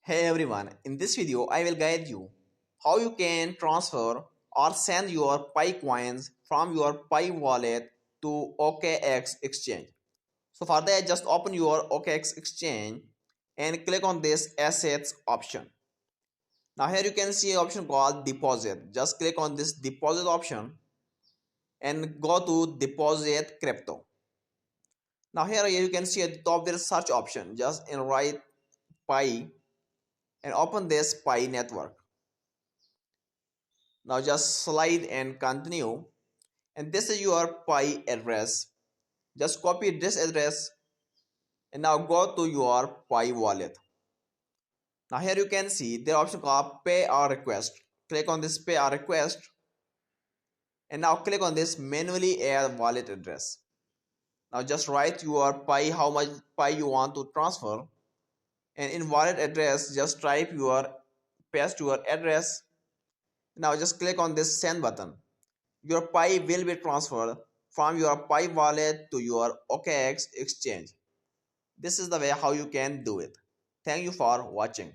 Hey everyone, in this video I will guide you how you can transfer or send your Pi coins from your Pi wallet to OKX Exchange. So for that just open your OKX Exchange and click on this assets option. Now here you can see an option called deposit. Just click on this deposit option and go to deposit crypto. Now here you can see at the top there is search option. Just write Pi and open this Pi network. Now just slide and continue, and this is your Pi address. Just copy this address and now go to your Pi wallet. Now here you can see the option called pay or request. Click on this pay or request and now click on this manually add wallet address. Now just write your Pi, how much Pi you want to transfer, and in wallet address just type your paste your address. Now just click on this send button. Your Pi will be transferred from your Pi wallet to your OKX exchange. This is the way how you can do it. Thank you for watching.